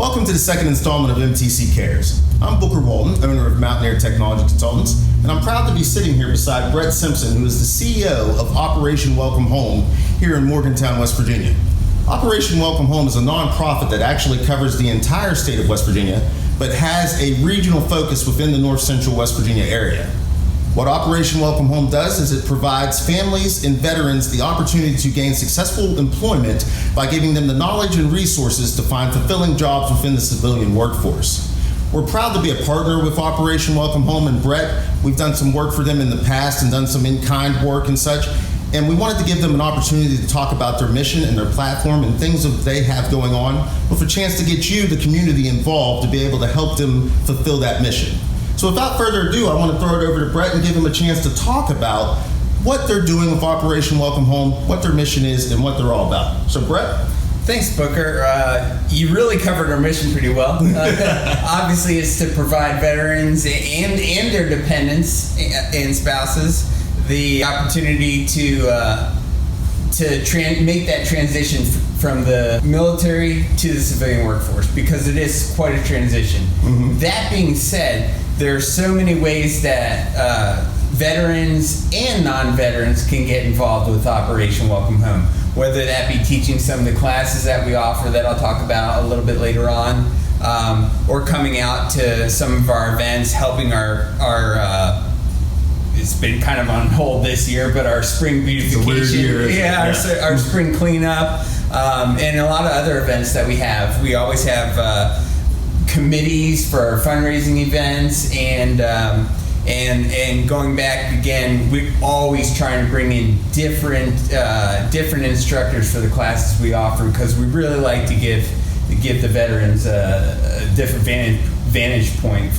Welcome to the second installment of MTC Cares. I'm Booker Walton, owner of Mountaineer Technology Consultants, and I'm proud to be sitting here beside Brett Simpson, who is the CEO of Operation Welcome Home here in Morgantown, West Virginia. Operation Welcome Home is a nonprofit that actually covers the entire state of West Virginia, but has a regional focus within the North Central West Virginia area. What Operation Welcome Home does is it provides families and veterans the opportunity to gain successful employment by giving them the knowledge and resources to find fulfilling jobs within the civilian workforce. We're proud to be a partner with Operation Welcome Home and Brett. We've done some work for them in the past and done some in-kind work and such, and we wanted to give them an opportunity to talk about their mission and their platform and things that they have going on, with a chance to get you, the community, involved to be able to help them fulfill that mission. So without further ado, I want to throw it over to Brett and give him a chance to talk about what they're doing with Operation Welcome Home, what their mission is, and what they're all about. So Brett? Thanks, Booker. You really covered our mission pretty well. Obviously, it's to provide veterans and their dependents and spouses the opportunity to make that transition from the military to the civilian workforce, because it is quite a transition. Mm-hmm. That being said, there are so many ways that veterans and non-veterans can get involved with Operation Welcome Home, whether that be teaching some of the classes that we offer that I'll talk about a little bit later on, or coming out to some of our events, helping our it's been kind of on hold this year, but our spring beautification, our spring cleanup, and a lot of other events that we have. We always have committees for our fundraising events, and going back again, we're always trying to bring in different instructors for the classes we offer, because we really like to give the veterans a different vantage point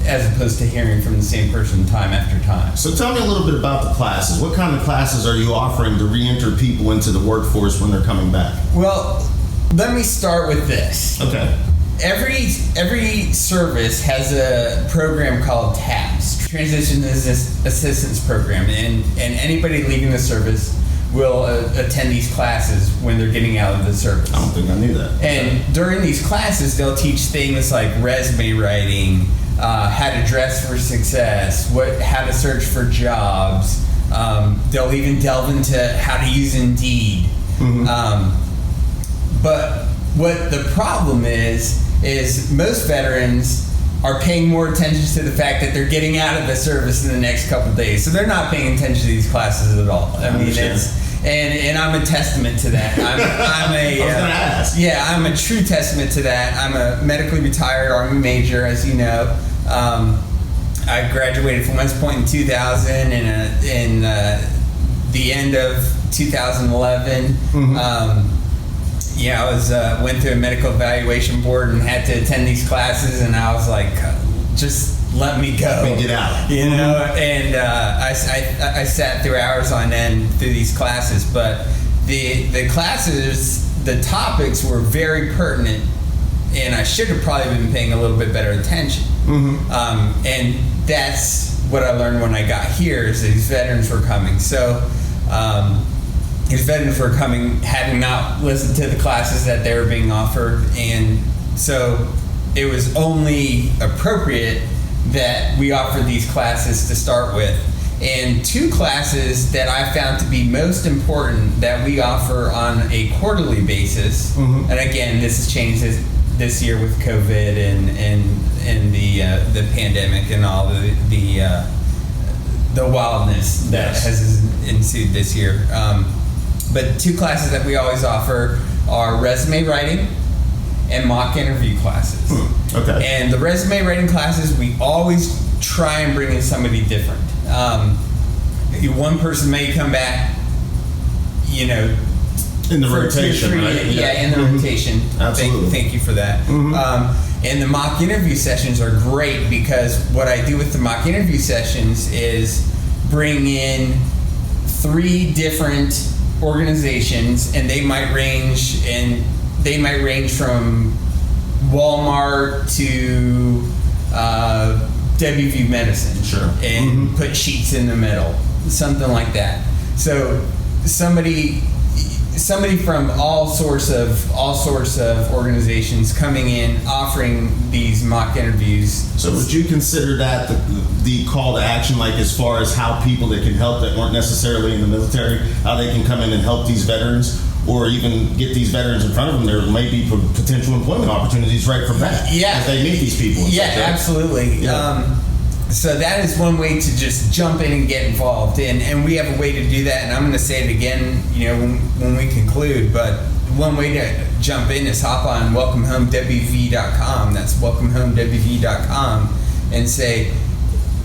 as opposed to hearing from the same person time after time. So tell me a little bit about the classes. What kind of classes are you offering to re-enter people into the workforce when they're coming back? Well, let me start with this. Okay. Every service has a program called TAPS, Transition Assistance Program, and anybody leaving the service will attend these classes when they're getting out of the service. I don't think I knew that. And during these classes, they'll teach things like resume writing, how to dress for success, how to search for jobs. They'll even delve into how to use Indeed. Mm-hmm. But what the problem is most veterans are paying more attention to the fact that they're getting out of the service in the next couple of days. So they're not paying attention to these classes at all. I mean, and I'm a testament to that. I'm a true testament to that. I'm a medically retired Army major, as you know. I graduated from West Point in 2000, and in the end of 2011. Mm-hmm. I went through a medical evaluation board and had to attend these classes, and I was like, just let me go. Let me get out. You know, and I sat through hours on end through these classes, but the classes, the topics were very pertinent, and I should have probably been paying a little bit better attention. Mm-hmm. And that's what I learned when I got here, is that these veterans were coming. So these veterans were coming having not listened to the classes that they were being offered, and so it was only appropriate that we offered these classes to start with. And two classes that I found to be most important that we offer on a quarterly basis, mm-hmm. and again, this has changed this year with COVID and the pandemic and all the wildness that has ensued this year. But two classes that we always offer are resume writing and mock interview classes. Okay. And the resume writing classes, we always try and bring in somebody different. One person may come back, in the rotation, right? Yeah, in the mm-hmm. rotation. Absolutely. Thank you for that. Mm-hmm. And the mock interview sessions are great, because what I do with the mock interview sessions is bring in 3 different organizations, and they might range from Walmart to WVU Medicine. Sure. And mm-hmm. put sheets in the middle, something like that. So somebody somebody from all sorts of organizations coming in, offering these mock interviews. So would you consider that the call to action, like as far as how people that can help that weren't necessarily in the military, how they can come in and help these veterans, or even get these veterans in front of them? There may be potential employment opportunities right from that. Yeah, as they meet these people. And yeah, such, right? absolutely. Yeah. So that is one way to just jump in and get involved, and we have a way to do that. And I'm going to say it again, when we conclude. But one way to jump in is hop on welcomehomewv.com. That's welcomehomewv.com, and say,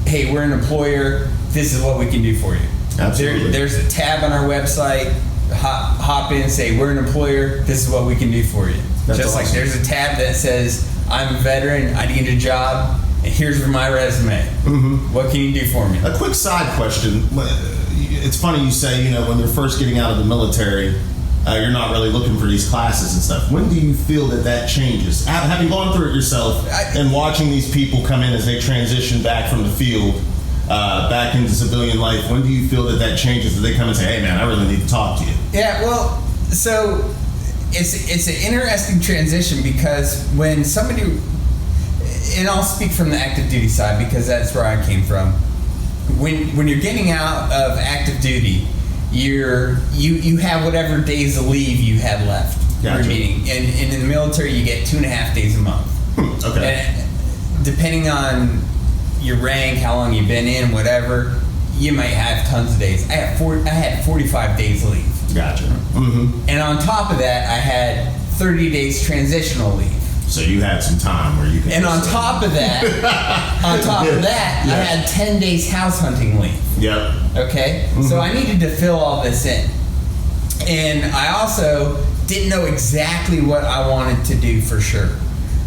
"Hey, we're an employer. This is what we can do for you." Absolutely. There's a tab on our website. Hop in and say, "We're an employer. This is what we can do for you." That's Just awesome. like there's a tab that says, "I'm a veteran. I need a job. And here's my resume. Mm-hmm. What can you do for me?" A quick side question. It's funny you say, when they're first getting out of the military, you're not really looking for these classes and stuff. When do you feel that changes? Having gone through it yourself and watching these people come in as they transition back from the field, back into civilian life, when do you feel that changes? Do they come and say, "Hey man, I really need to talk to you"? Yeah, well, so it's an interesting transition, because when somebody, and I'll speak from the active duty side because that's where I came from. When you're getting out of active duty, you have whatever days of leave you had left Gotcha. remaining, and in the military you get 2.5 days a month. Okay. And depending on your rank, how long you've been in, whatever, you might have tons of days. I had 45 days leave. Gotcha. Mm-hmm. And on top of that, I had 30 days transitional leave. So you had some time where you could. And on top of that, I Yeah. had 10 days house hunting leave. Yep. Okay? Mm-hmm. So I needed to fill all this in. And I also didn't know exactly what I wanted to do for sure.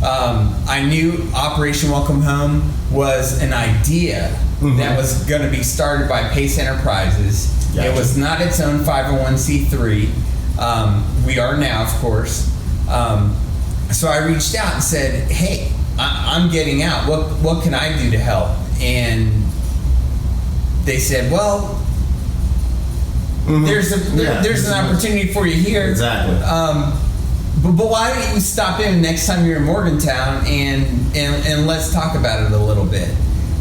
I knew Operation Welcome Home was an idea that was going to be started by Pace Enterprises. Gotcha. It was not its own 501c3. We are now, of course. So I reached out and said, "Hey, I'm getting out. What can I do to help?" And they said, "Well, there's an opportunity for you here. Exactly. But why don't you stop in next time you're in Morgantown and let's talk about it a little bit."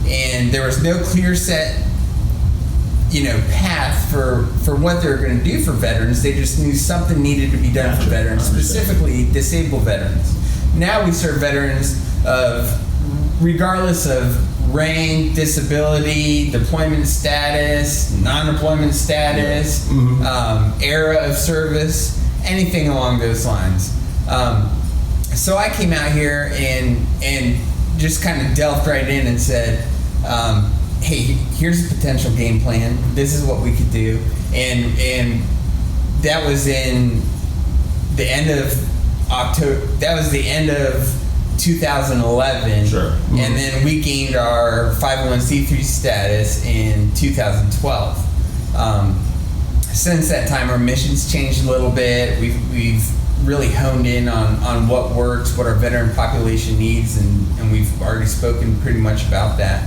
And there was no clear set, path for what they were going to do for veterans. They just knew something needed to be done Gotcha. for veterans, specifically disabled veterans. Now we serve veterans regardless of rank, disability, deployment status, non-deployment status, era of service, anything along those lines. So I came out here and just kind of delved right in and said, "Hey, here's a potential game plan. This is what we could do." And that was in the end of October. That was the end of 2011. Sure. Mm-hmm. And then we gained our 501c3 status in 2012. Since that time, our mission's changed a little bit. We've really honed in on what works, what our veteran population needs, and we've already spoken pretty much about that.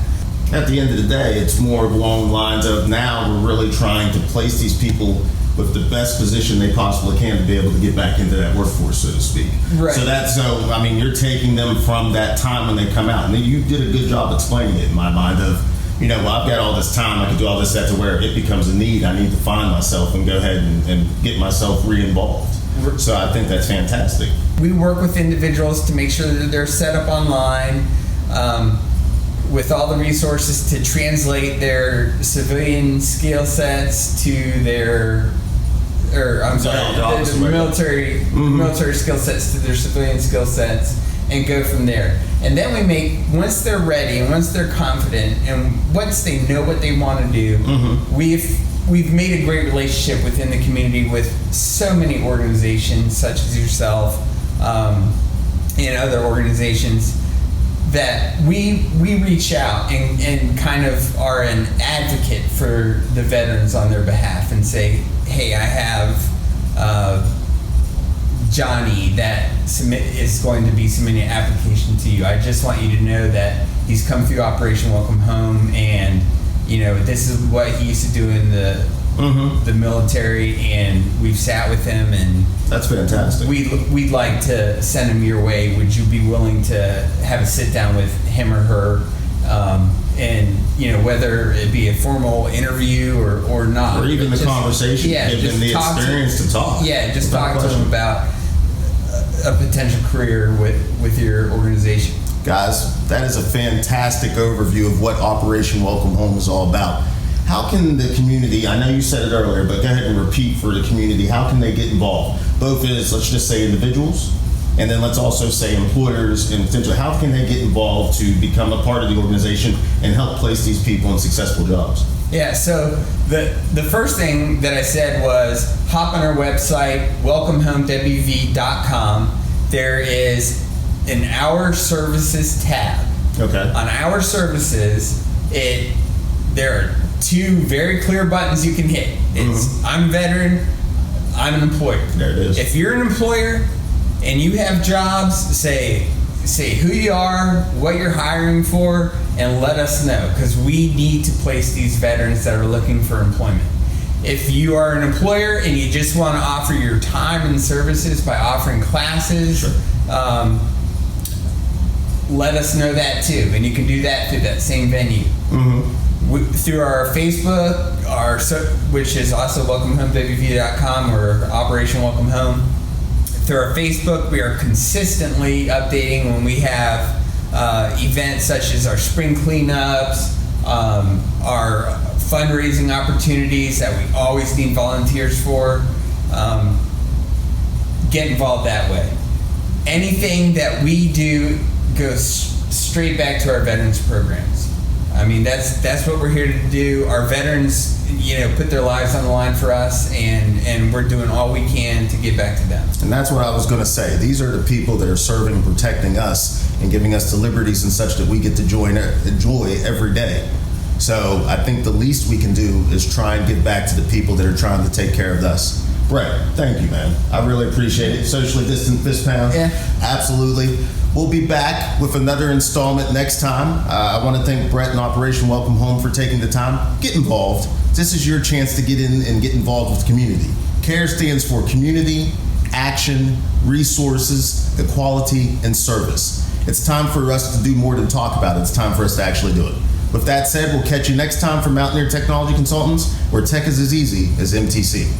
At the end of the day, it's more along the lines of now we're really trying to place these people with the best position they possibly can to be able to get back into that workforce, so to speak. Right. So you're taking them from that time when they come out. And you did a good job explaining it in my mind of, well, I've got all this time, I can do all this, that, to where it becomes a need. I need to find myself and go ahead and get myself re-involved. So I think that's fantastic. We work with individuals to make sure that they're set up online with all the resources to translate their civilian skill sets to their, military skill sets to their civilian skill sets, and go from there. And then once they're ready and once they're confident and once they know what they want to do, we've made a great relationship within the community with so many organizations such as yourself and other organizations that we reach out and kind of are an advocate for the veterans on their behalf and say, "Hey, I have Johnny that is going to be submitting an application to you. I just want you to know that he's come through Operation Welcome Home, and this is what he used to do in the the military, and we've sat with him, and That's fantastic. we'd like to send him your way. Would you be willing to have a sit down with him or her? And whether it be a formal interview or not, or even the conversation, give them the experience to talk. Yeah, just talk to them about a potential career with your organization. Guys, that is a fantastic overview of what Operation Welcome Home is all about. How can the community, I know you said it earlier, but go ahead and repeat for the community, how can they get involved? Both as, let's just say, individuals, and then let's also say employers and potentially, how can they get involved to become a part of the organization and help place these people in successful jobs? Yeah, so the first thing that I said was hop on our website, welcomehomewv.com. There is an Our Services tab. Okay. On Our Services, there are two very clear buttons you can hit. It's I'm a veteran, I'm an employer. There it is. If you're an employer and you have jobs, say who you are, what you're hiring for, and let us know, because we need to place these veterans that are looking for employment. If you are an employer and you just want to offer your time and services by offering classes, sure. Let us know that too, and you can do that through that same venue. Through our Facebook, which is also welcomehomewv.com or Operation Welcome Home. Through our Facebook, we are consistently updating when we have events such as our spring cleanups, our fundraising opportunities that we always need volunteers for. Get involved that way. Anything that we do goes straight back to our veterans programs. I mean, that's what we're here to do. Our veterans, put their lives on the line for us, and we're doing all we can to get back to them. And that's what I was going to say. These are the people that are serving and protecting us and giving us the liberties and such that we get to enjoy every day. So I think the least we can do is try and give back to the people that are trying to take care of us. Brett, thank you, man. I really appreciate it. Socially distant fist pound. Yeah. Absolutely. We'll be back with another installment next time. I want to thank Brett and Operation Welcome Home for taking the time. Get involved. This is your chance to get in and get involved with the community. CARE stands for Community, Action, Resources, Equality, and Service. It's time for us to do more than talk about it. It's time for us to actually do it. With that said, we'll catch you next time from Mountaineer Technology Consultants, where tech is as easy as MTC.